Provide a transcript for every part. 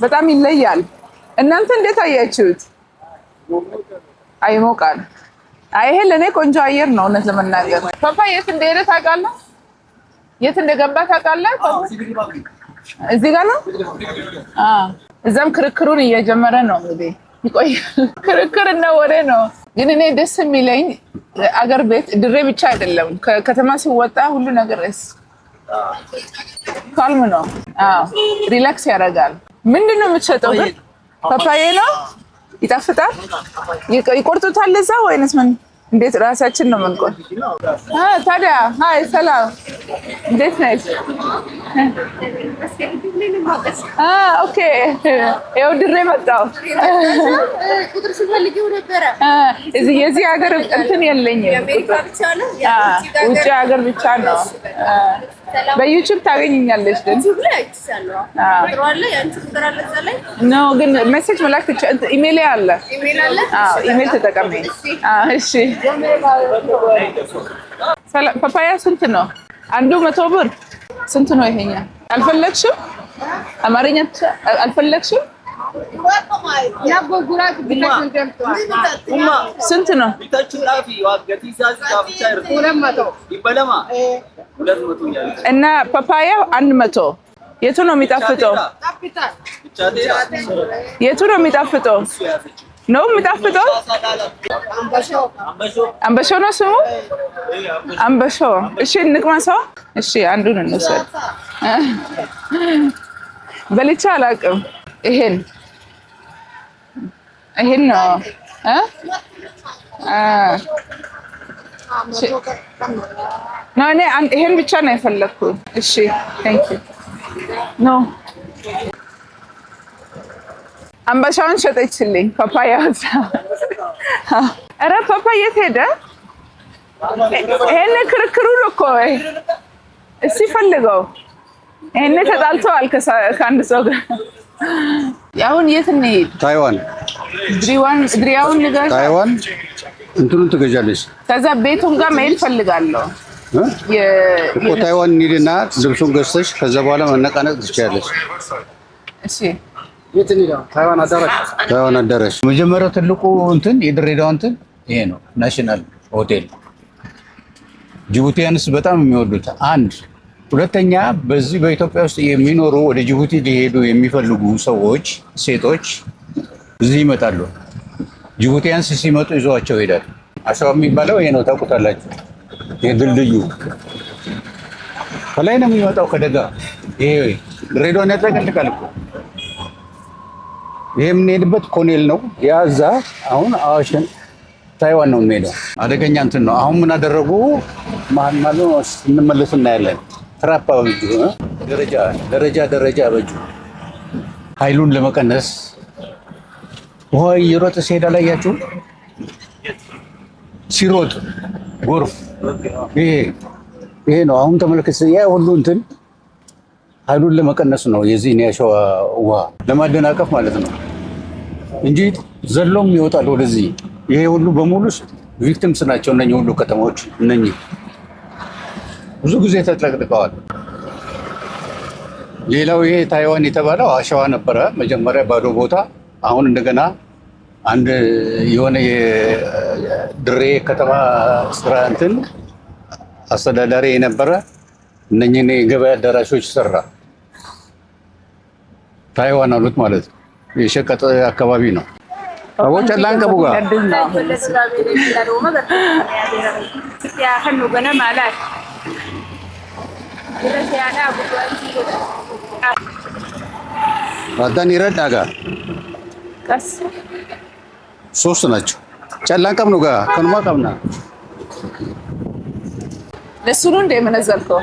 በጣም ይለያል። እናንተ እንዴት አያችሁት? አይሞቃል። ይሄ ለኔ ቆንጆ አየር ነው እውነት ለመናገር። ፓፓያ የት እንደሄደ ታውቃለህ? የት እንደገባ ታውቃለህ? እዚህ ጋር ነው። እዛም ክርክሩን እየጀመረ ነው እንግዲህ ይቆያል። ክርክር እና ወሬ ነው። ግን እኔ ደስ የሚለኝ አገር ቤት ድሬ ብቻ አይደለም፣ ከተማ ሲወጣ ሁሉ ነገር ካልም ነው። ሪላክስ ያደርጋል። ምንድን ነው የምትሸጠው ግን? ፓፓያ ነው? ይጣፍጣል? ይቆርጡታል እዛ ወይንስ ምን? እንዴት ራሳችን ነው የምንቆርጥ? ታዲያ ሃይ ሰላም፣ እንዴት ነሽ? ኦኬ ይኸው ድሬ መጣሁ። ቁጥር ስትፈልጊው ነበረ። የዚህ ሀገር እንትን የለኝም። ውጭ ሀገር ብቻ ነው። በዩቲዩብ ታገኝኛለሽ ግን ነው ግን ሜሴጅ መላክ ኢሜል አለ። ኢሜል ተጠቀሚ። እሺ ፓፓያ ስንት ነው? አንዱ 100 ብር። ስንት ነው ይሄኛ? አልፈለግሽም? አማርኛ አልፈለግሽም? ስንት ነው? እና ፓፓያ 100። የቱ ነው የሚጣፍጠው? የቱ ነው የሚጣፍጠው? ነው የሚጣፍጠው? አንበሾ ነው ስሙ? አንበሾ። እሺ እንቅመሰው። እሺ አንዱን እንውሰድ። በልቼ አላውቅም። ይሄን ነው ነው እኔ ይሄን ብቻ ነው የፈለኩት። እሺ ቴንክ ዩ ኖ አንበሻውን ሸጠችልኝ። ፓፓያ ኧረ ፓፓያ የት ሄደ? ይሄን ክርክሩ እኮ እስኪ ፈልገው። ይሄን ተጣልተዋል ከአንድ ሰው ጋር። አሁን የት እንሂድ? ታይዋን ድሪያውን ንገር። ታይዋን እንትኑን ትገዣለሽ። ከዛ ቤቱን ጋር መሄድ ፈልጋለሁ እኮ ታይዋን እንሂድና ልብሱን ገዝተሽ ከዛ በኋላ መነቃነቅ ትችያለሽ። እሺ የት እንሂድ? ታይዋን አዳራሽ። መጀመሪያው ትልቁ እንትን የድሬዳዋ እንትን ይሄ ነው፣ ናሽናል ሆቴል። ጅቡቲያንስ በጣም የሚወዱት አንድ። ሁለተኛ በዚህ በኢትዮጵያ ውስጥ የሚኖሩ ወደ ጅቡቲ ሊሄዱ የሚፈልጉ ሰዎች ሴቶች እዚህ ይመጣሉ። ጅቡቲያንስ ሲመጡ ይዘዋቸው ይሄዳል። አሸዋ የሚባለው ይሄ ነው፣ ታውቁታላችሁ። የድልድዩ ከላይ ነው የሚመጣው ከደጋ። ይሄ ድሬዳዋን ያጥለቀልቃል እኮ። ይሄ የምንሄድበት ኮኔል ነው። ያዛ አሁን አዋሽን ታይዋን ነው የምንሄደው። አደገኛ እንትን ነው። አሁን ምን አደረጉ? መሀል እንመለስ እናያለን። ትራፕ አበጁ፣ ደረጃ አበጁ። ኃይሉን ለመቀነስ ውሃ እየሮጠ ሲሄድ አላያችሁ? ሲሮጥ ጎርፍ ይሄ ነው። አሁን ተመልከት። ያ ሁሉ እንትን ኃይሉን ለመቀነስ ነው። የዚህን ያሸዋ ውሃ ለማደናቀፍ ማለት ነው እንጂ ዘሎም ይወጣል ወደዚህ። ይሄ ሁሉ በሙሉ ቪክቲምስ ናቸው። እነኚህ ሁሉ ከተማዎች እነኚህ ብዙ ጊዜ ተጥለቅልቀዋል። ሌላው ይሄ ታይዋን የተባለው አሸዋ ነበረ መጀመሪያ ባዶ ቦታ። አሁን እንደገና አንድ የሆነ የድሬ ከተማ ስራ እንትን አስተዳዳሪ የነበረ እነኚህን የገበያ አዳራሾች ሰራ። ታይዋን አሉት ማለት ነው። የሸቀጥ አካባቢ ነው። አቦቻ ላንቀቡ ጋር አዳን ይረዳጋ ሶስት ናቸው። ጨላን ቀምኑ ጋር ከኑማ ቀምና ለሱ ነው እንደ የመነዘርከው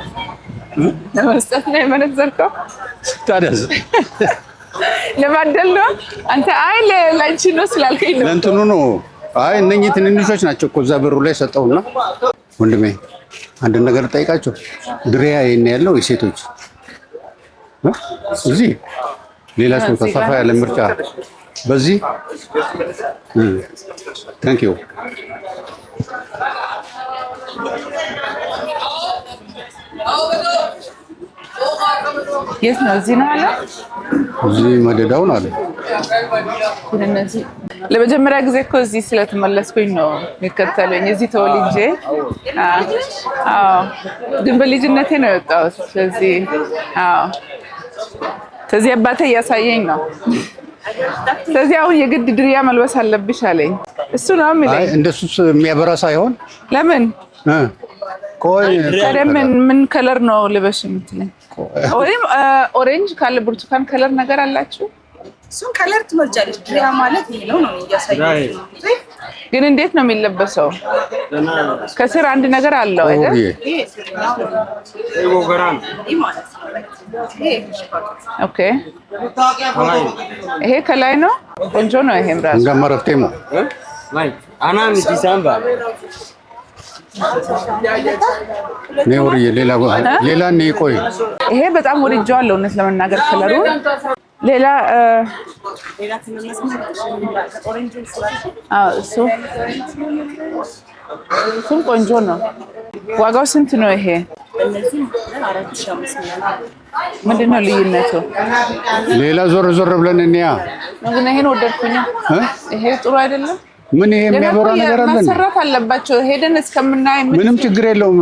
ለመስጠት ነው የመነዘርከው ታዲያስ ለማደል ነው አንተ አይ ለላንቺ ነው ስላልከኝ ነው ለእንትኑ ነው አይ እነኚህ ትንንሾች ናቸው እኮ እዛ በሩ ላይ ሰጠውና ወንድሜ አንድ ነገር ጠይቃቸው ድሪያ የኔ ያለው የሴቶች እዚህ ሌላ ሰው ተሰፋ ያለ ምርጫ በዚህ ታንክ ዩ የት ነው እዚህ ነው አለ እዚህ መደዳው ነው አለ እነዚህ ለመጀመሪያ ጊዜ እኮ እዚህ ስለተመለስኩኝ ነው የሚከተለኝ እዚህ ተወልጄ አዎ ግን በልጅነቴ ነው የወጣሁት ስለዚህ አዎ ስለዚህ አባቴ እያሳየኝ ነው ስለዚህ አሁን የግድ ድሪያ መልበስ አለብሽ አለኝ እሱ ነው የሚለኝ አይ እንደሱስ የሚያበራ ሳይሆን ለምን ቆይ ምን ከለር ነው ልበሽ የምትለኝ ወይም ኦሬንጅ ካለ ብርቱካን ከለር ነገር አላችሁ እሱን ከለር ትመርጫለሽ ድሪያ ማለት ይሄ ነው እያሳየኝ ግን እንዴት ነው የሚለበሰው ከስር አንድ ነገር አለው አይደል ኦኬ ይሄ ከላይ ነው ቆንጆ ነው ይሄም ራሱ እንደማረፍቴሞ አና ዲሳምባ ነው ሌላ ነው ቆይ ይሄ በጣም ወድጄዋለሁ እውነት ለመናገር ከለሩ ሌላ እሱም ቆንጆ ነው ዋጋው ስንት ነው ይሄ ምንድነው ልዩነቱ ሌላ ዞር ብለን እንያ ግን ይሄን ወደድኩኝ ይሄ ጥሩ አይደለም ምን ይሄ የሚያበራ ነገር አለ ማሰራት አለባቸው ሄደን እስከምናይ ምንም ችግር የለውም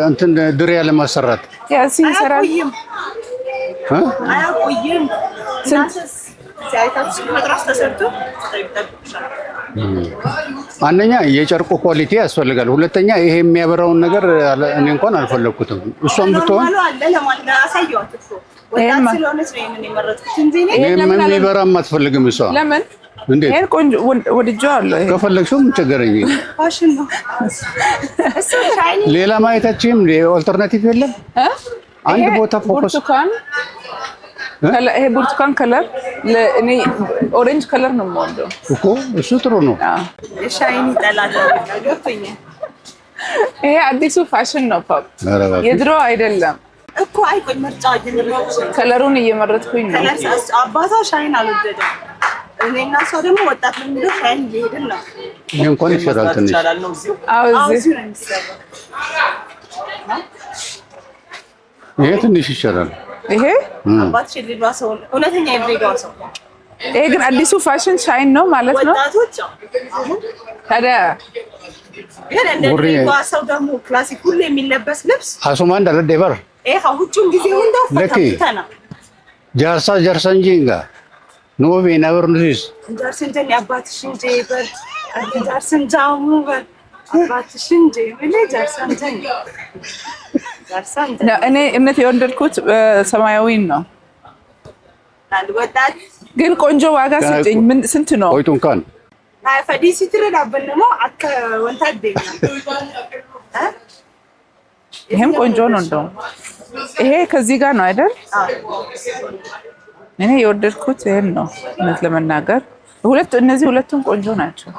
እንትን ድሪያ ለማሰራት ያሲ ይሰራል አያቆይም ሳይታችሁ መጥራስ ተሰርቶ አንደኛ የጨርቁ ኳሊቲ ያስፈልጋል ሁለተኛ ይሄ የሚያበራውን ነገር እኔ እንኳን አልፈለኩትም እሷም ብትሆን አለ ለማለት አሳየዋት እኮ ወጣት ስለሆነች ነው ይሄንን የመረጥኩት እንጂ ምን የሚበራም አትፈልግም እሷ ለምን እንዴ ይሄን ቆንጆ ወድጄዋለሁ ይሄ ከፈለግሽው ምን ቸገረኝ ፋሽን ነው እሱ ሻይኒ ሌላ ማየታችሁም ኦልተርናቲቭ የለም አንድ ቦታ ፎከስ ይሄ ብርቱካን ከለር ለእኔ ኦሬንጅ ከለር ነው የምወደው እኮ እሱ ጥሩ ነው ሻይኒ ጠላት ገብቶኛል ይሄ አዲሱ ፋሽን ነው ፓፕ የድሮ አይደለም እኮ አይቆይ ምርጫ እየመረጥኩ ከለሩን እየመረጥኩኝ ነው አባቷ ሻይን አልወደደም እኔና ሰው ደግሞ ወጣት ነው የሚለው ሻይን እየሄድን ነው ይሄ እንኳን ይሰራል ትንሽ አዎ እዚህ ነው የሚሰራው ይሄ ትንሽ ይሰራል ይሄ አባትሽ የድሬዳዋ ሰው እውነተኛ የድሬዳዋ ሰው ይሄ ግን አዲሱ ፋሽን ሻይን ነው ማለት ነው ወጣቶች አሁን ታዲያ ግን እንደ ድሬዳዋ ሰው ደግሞ ክላሲክ ሁሉ የሚለበስ ልብስ ሀሱማ እንዳለ ደበር ይሄ ሁሉም ጊዜ ሁሉ ፈታተና ጃርሳ ጃርሰንጂንጋ ኖቤ ነበር ንስ ጃርሰንጀን ያባትሽን ጄበር ጃርሰንጃሙ አባትሽን ጄብል ጃርሰንጀን እኔ እነት የወደድኩት ሰማያዊ ነው ወጣት ግን ቆንጆ ዋጋ ስጭኝ ምን ስንት ነው ቆይቱን ካን ፈዲ ሲትረዳ በነሞ አከ ወንታዴ ይሄም ቆንጆ ነው እንደው ይሄ ከዚህ ጋር ነው አይደል እኔ የወደድኩት ይሄን ነው እነት ለመናገር እነዚህ ሁለቱም ቆንጆ ናቸው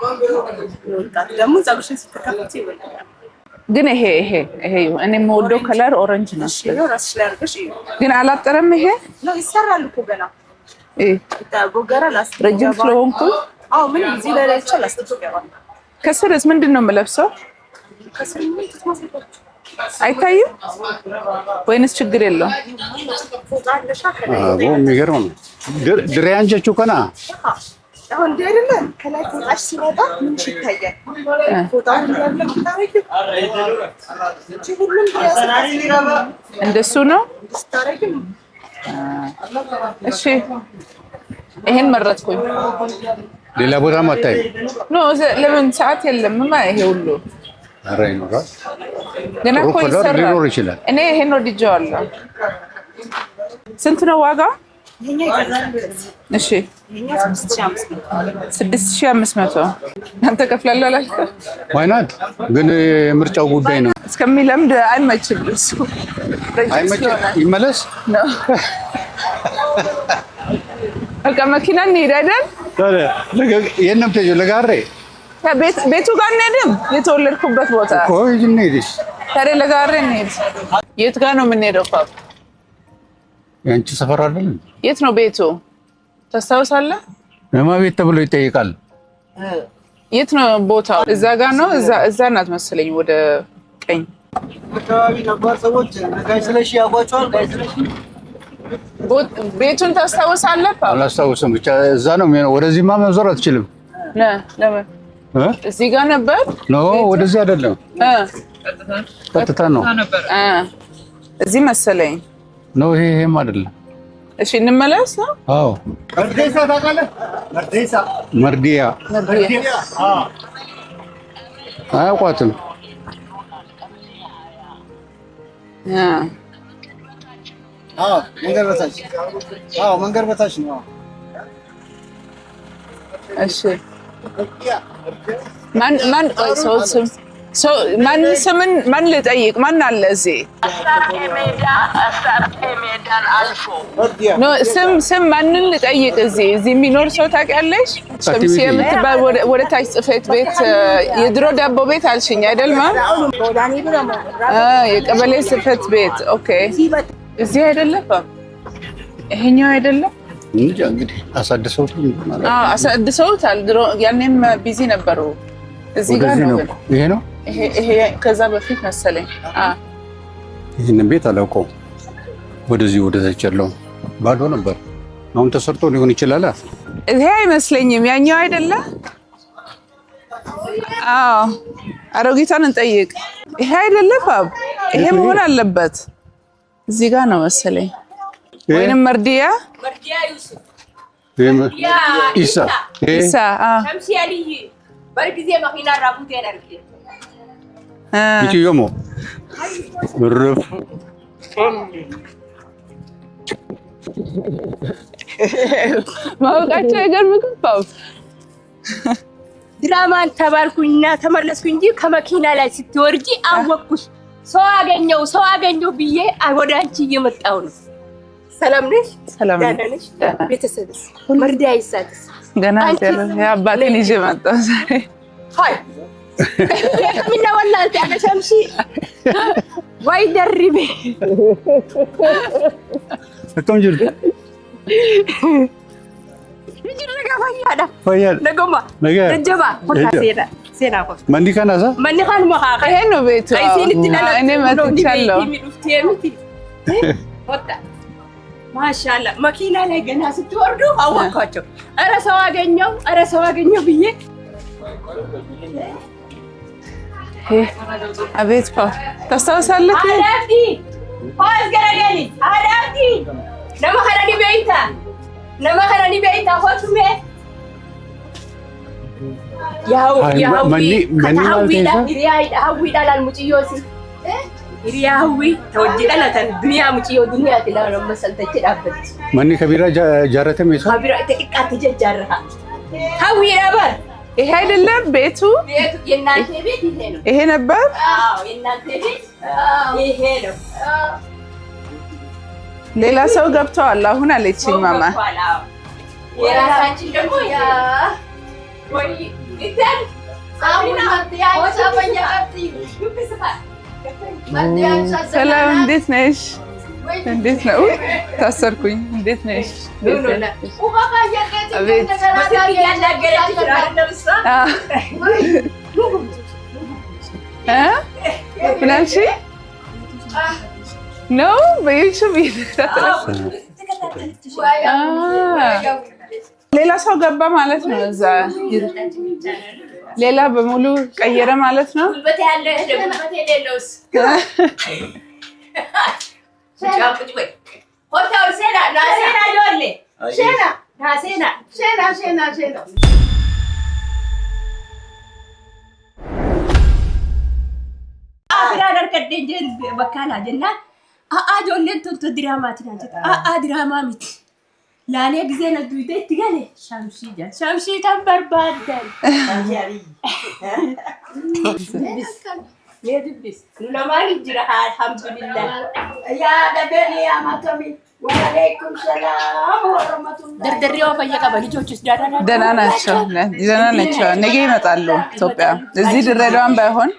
ወጣት ደግሞ ጸጉርሽን ስትከፍቺ ይወጣል ግን ይሄ እኔ የምወደው ከለር ኦሬንጅ ነው ራስሽ ላይ አድርገሽ ግን አላጠረም ይሄ ነው ይሰራል እኮ ገና ጎገራ ረጅም ስለሆንኩ አዎ ምን እዚህ ላይ ይቻላል አስተካክለው ከስርስ ምንድነው የምለብሰው ከስር ምን ትመስላለች አይታይም ወይንስ ችግር የለውም ፎጣለሻ ከላይ የሚገርም ነው ድሪያ አንጀቹ ከና አሁን አይደለ ከላይ ፎጣሽ ሲወጣ ምን ይታያል ፎጣው እንደለም ታሪክ ሁሉም እንደሱ ነው ታሪክ እሺ ይሄን መረጥኩኝ ሌላ ቦታ ማታይ ኖ ለምን ሰዓት የለም ይሄ ሁሉ ኧረ ይኖራል ገና እኮ ሊኖር ይችላል እኔ ይሄን ወድጄዋለሁ ስንት ነው ዋጋው እሺ 6500 አንተ ከፍላለህ አላልክም? ዋይናት ግን የምርጫው ጉዳይ ነው። እስከሚለምድ አይመችም እሱ። ይመለስ ነው በቃ መኪና እንሂድ አይደል? የለም ተይው ለጋሬ ቤቱ ጋር እንሄድም። የተወለድኩበት ቦታ እኮ እንሂድሽ። ታዲያ ለጋሬ እንሂድ። የት ጋር ነው የምንሄደው? ፓፓ የአንቺ ሰፈር አይደል? የት ነው ቤቱ ታስታውሳለህ? ለማ ቤት ተብሎ ይጠይቃል። የት ነው ቦታው? እዛ ጋር ነው። እዛ ናት መሰለኝ ወደ ቀኝ አካባቢ ነበር። ሰዎች ጋይ ስለሽ ያጓቸዋል። ጋይ ስለሽ ቤቱን ታስታውሳለህ? ፓፓ አላስታውስም። ብቻ እዛ ነው የሚሆነው። ወደዚህማ መዞር አትችልም። ለምን እዚህ ጋር ነበር? ኖ ወደዚህ አይደለም። ቀጥታ ነው። እዚህ መሰለኝ። ኖ ይሄም አይደለም። እሺ እንመለስ ነው። አዎ መርዴሳ ታውቃለህ? መርዲያ አያውቋትም። መንገድ በታች ነው። እሺ ማን ስምን ማን ልጠይቅ? ማን አለ እዚህ? ስም ማንን ልጠይቅ? እዚህ የሚኖር ሰው ታውቂያለሽ? ሸምሲ የምትባል ወደ ታች ጽሕፈት ቤት የድሮ ዳቦ ቤት አልሽኝ አይደል? የቀበሌ ጽሕፈት ቤት። ኦኬ እዚህ አይደለም? ይሄኛው አይደለም? እንግዲህ አሳድሰውታል። ድሮ ያኔም ቢዚ ነበሩ። እዚህ ጋር ነው። ይሄ ነው። ይሄ ከዛ በፊት መሰለኝ። ይሄንን ቤት አላውቀውም። ወደዚህ ወደዛች ያለው ባዶ ነበር። አሁን ተሰርቶ ሊሆን ይችላል። ይሄ አይመስለኝም። ያኛው አይደለ? አዎ አሮጊቷን እንጠይቅ። ይሄ አይደለ? ፓብ ይሄ መሆን አለበት። እዚህ ጋር ነው መሰለኝ። ወይንም መርዲያ ኢሳ በርጊዜ መኪና ራቡቴ ነርክ ይችዮሞ ምርፍ ማውቃቸው አይገርምም? ፓብ ድራማን ተባልኩኝና ተመለስኩ እንጂ ከመኪና ላይ ስትወርጂ አወቅኩሽ። ሰው አገኘው ብዬ ወደ አንቺ እየመጣሁ ነው። ሰላም ነሽ? ሰላም ነሽ? ቤተሰብስ መርዲያ ይሳትስ ገና አባቴን ይዤ መጣሁ ዛሬ። ሃይ ከሚና ወላንተ ያለሻምሺ ወይ ደርቤ እቶም ጅር ጅር ለጋፋያዳ ፈያል ለጎማ ለጀባ ሴና ኮ መንዲካናዛ መንዲካን መኻኸ ይሄ ነው ቤቱ። እኔ መጥቻለሁ። ወጣ ማሻአላ መኪና ላይ ገና ስትወርዱ አወቅኳቸው። ኧረ ሰው አገኘው ብዬ አቤት ፓ ታስታውሳለህ? አዳፍቲ ፓስ ገረገሊ አዳፍቲ ለማኸራኒ ቤይታ ሆቱሜ ያው ሀዊ ዳላል ሙጭዮሲ ሪያዊ ተወጅዳላታን ዱንያ ሙጭዮ ዱንያ ትላለ መሰልተች ዳበት ማን ከቢራ ጃረተም ይሳ ከቢራ ተጥቃት ጀጃረሃ ሀዊ ነበር። ይሄ አይደለም ቤቱ? የእናንተ ቤት ይሄ ነው። ይሄ ነበር? አዎ የእናንተ ቤት ይሄ ነው። ሌላ ሰው ገብተዋል አሁን አለችኝ ማማ። የራሳችን ደግሞ ያ ወይ እንትን አሁን ወጣበኛ አጥይ ሰላም እንዴት ነሽ? እንዴት ነው? ታሰርኩኝ። እንዴት ነሽ? ምናልሽ ነው በዩቱብ ሌላ ሰው ገባ ማለት ነው። እዛ ሌላ በሙሉ ቀየረ ማለት ነው። ድራማ ላኔ ጊዜ ነው ዱይቴ ትገለ ሻምሺ ተንበርባደን يدبس ولا ما يجرى الحمد لله يا دبني يا مكمي وعليكم السلام ورحمة الله دردريو فيا قبل ልጆችስ ደህና ናቸው ነገ ይመጣሉ ኢትዮጵያ እዚህ ድሬዳዋን ባይሆን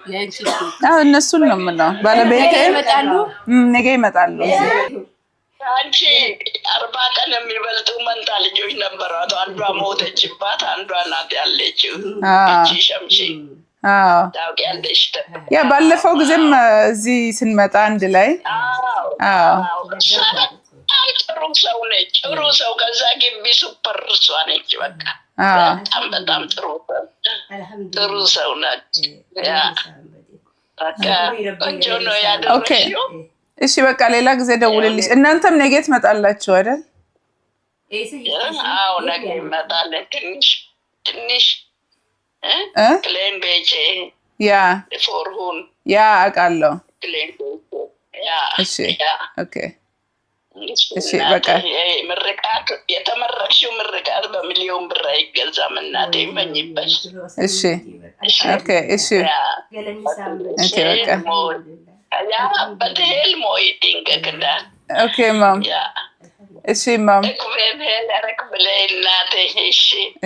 እነሱን ነው የምለው ባለቤቴ ይመጣሉ ነገ ይመጣሉ አንቺ 40 ቀን የሚበልጡ መንታ ልጆች ነበሯት አንዷ ሞተችባት አንዷ ናት ያለችው እቺ ሸምሺ ታውቂያለሽ ያ ባለፈው ጊዜም እዚህ ስንመጣ አንድ ላይ ጥሩ ሰው ነች ጥሩ ሰው ከዛ ግቢ ሱፐር እሷ ነች በቃ በጣም ጥሩ ሰው ነች ያ በቃ ቆንጆ ነው ያደረግሽው እሺ በቃ ሌላ ጊዜ ደውልልሽ እናንተም ነገ ትመጣላችሁ አይደል አዎ ነገ እንመጣለን ትንሽ ክሌን ቤቼ ያ ፎርሁን ያ አውቃለሁ ክሌን ያ እሺ ኦኬ እሺ በቃ ምርቃት የተመረቅሽው ምርቃት በሚሊዮን ብር አይገዛም እናቴ መኝበል እሺ ኦኬ እሺ ኦኬ በቃ ያ በቴል ሞይቲንግ ከዳ ኦኬ ማም እሺ ማም እኩቤል ረክብለ እናቴ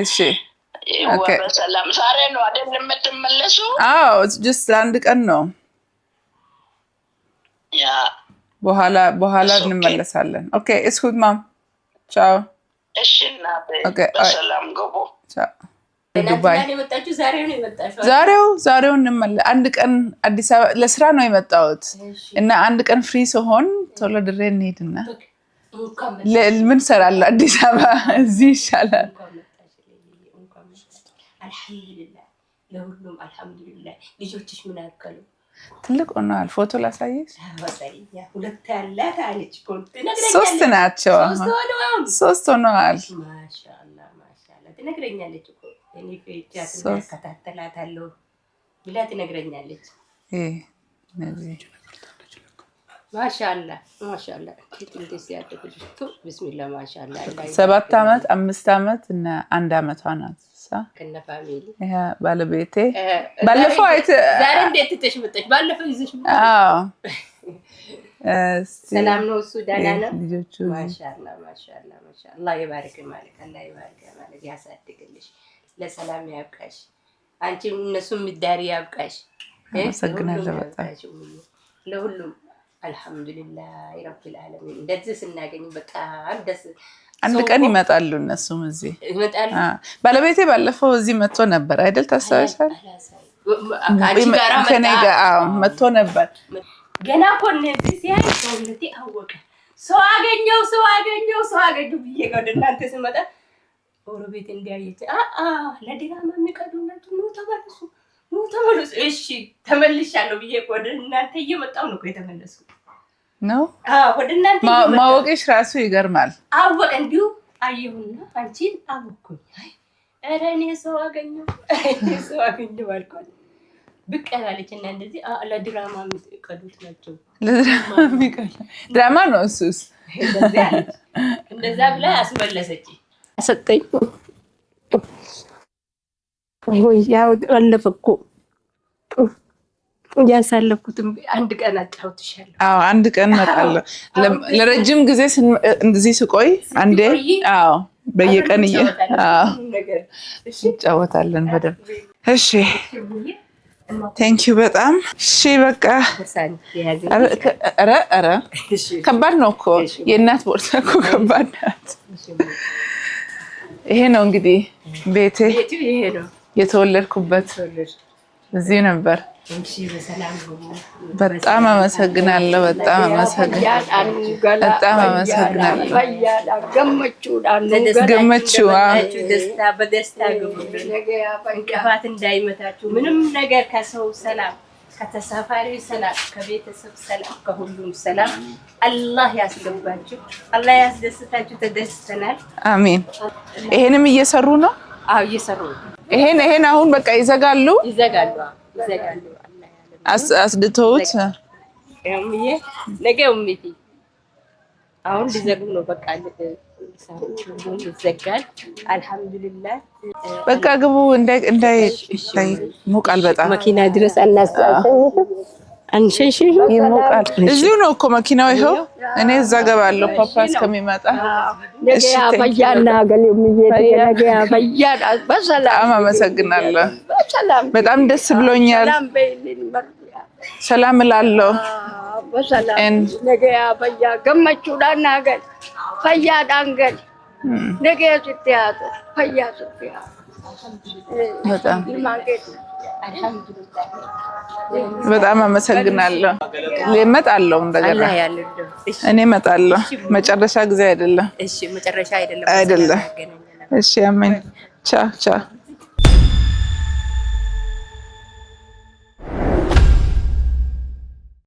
እሺ ኦኬ ሰላም ዛሬ ነው አይደል የምትመለሱ አዎ ጀስት አንድ ቀን ነው ያ በኋላ እንመለሳለን ኦኬ እስ ጉድ ማም ቻው እሺ እናቴ በሰላም ገቡ ቻው ዱባይ የመጣችሁ ዛሬው ዛሬው እንመለስ አንድ ቀን አዲስ አበባ ለስራ ነው የመጣሁት እና አንድ ቀን ፍሪ ሲሆን ቶሎ ድሬ እንሄድና ምን ሰራለሁ አዲስ አበባ እዚህ ይሻላል አልሐምዱሊላህ ለሁሉም አልሐምዱሊላህ ልጆችሽ ምን አከሉ ትልቅ ሆነዋል ፎቶ ላሳየሽ ሁለት ያላት አለች ሶስት ናቸው ሶስት ሆነዋል ማሻአላህ ትነግረኛለች እኮ እኔ ፌቻት ተከታተላታለሁ ብላ ትነግረኛለች ማሻአላህ እንዴት ያደረግሽ ቢስሚላህ ማሻአላህ 7 አመት 5 አመት እና 1 አመቷ ናት ከነ ፋሚሊ ባለቤቴ ባለፈው ዛሬ እንዴት ትተሽ መጣሽ ባለፈው ይዘሽ ሰላም ነው እሱ ደህና ነው ልጆቹ ማሻአላህ አላህ ይባርክ ማለት ያሳድግልሽ ለሰላም ያብቃሽ አንቺ እነሱም ምዳሪ ያብቃሽ አመሰግናለሁ በጣም ለሁሉም አልহামዱሊላህ ረቢል ዓለሚን እንደዚህ ስናገኝ በጣም ደስ አንድ ቀን ይመጣሉ እነሱም እዚህ ይመጣሉ ባለቤቴ ባለፈው እዚህ መጥቶ ነበር አይደል ታስታውሻለሽ ከኔ ጋር መጥቶ ነበር ገና ኮነዚህ ሲያይ ሰውነቴ አወቀ ሰው አገኘው ብዬ ወደ እናንተ ስመጣ ጎረቤት እንዲያየች ለድራማ የሚቀዱነት ኑ ተመለሱ እሺ ተመልሻለሁ ብዬ ወደ እናንተ እየመጣሁ ነው የተመለስኩት ነው ወደ እናንተ ማወቅሽ ራሱ ይገርማል አወቀ እንዲሁ አየሁና አንቺን አወኩኝ ኧረ እኔ ሰው አገኘሁ አልኳት ብቅ ያለችና እንደዚህ ለድራማ የሚቀዱት ናቸው ድራማ ነው እሱስ እንደዛ ብላ አስመለሰች ሰጠኝ ያው አለፈኩ ያሳለፍኩትም አንድ ቀን አጫውትሻለሁ አንድ ቀን መጣለሁ ለረጅም ጊዜ እንደዚህ ስቆይ አንዴ በየቀን እንጫወታለን በደንብ እሺ ቴንኪው በጣም እሺ በቃ ኧረ ከባድ ነው እኮ የእናት ቦርሳ እኮ ከባድ ናት ይሄ ነው እንግዲህ ቤቴ ይሄ ነው የተወለድኩበት እዚህ ነበር በጣም አመሰግናለሁ ገመቹ በደስታ እንቅፋት እንዳይመታችሁ ምንም ነገር ከሰው ሰላም ከተሳፋሪ ሰላም ከቤተሰብ ሰላም ከሁሉም ሰላም አላህ ያስገባችሁ አላህ ያስደስታችሁ ተደስተናል አሜን ይሄንም እየሰሩ ነው እየሰሩ ይሄን አሁን በቃ ይዘጋሉ አስድተውት ነገ አሁን ሊዘጉ ነው በቃ ይዘጋል። አልሐምዱሊላህ በቃ ግቡ። እንዳይ ሙቃል በጣም መኪና ድረስ አንሸሽ ይሞቃል። እዚሁ ነው እኮ መኪናው። ይኸው እኔ እዛ ገባለሁ ፓፓ እስከሚመጣ። እሺ ፈያና ገሌም ነገ ፈያና በሰላም አመሰግናለሁ። በጣም ደስ ብሎኛል። ሰላም እላለሁ። በሰላም ነገ ፈያ ገመቹዳና ገል ፈያዳን ገል ነገ ስትያት ፈያ ስትያት በጣም አመሰግናለሁ። እመጣለሁ እንደገና እኔ እመጣለሁ። መጨረሻ ጊዜ አይደለም። እሺ መጨረሻ አይደለም። እሺ አሜን። ቻው ቻው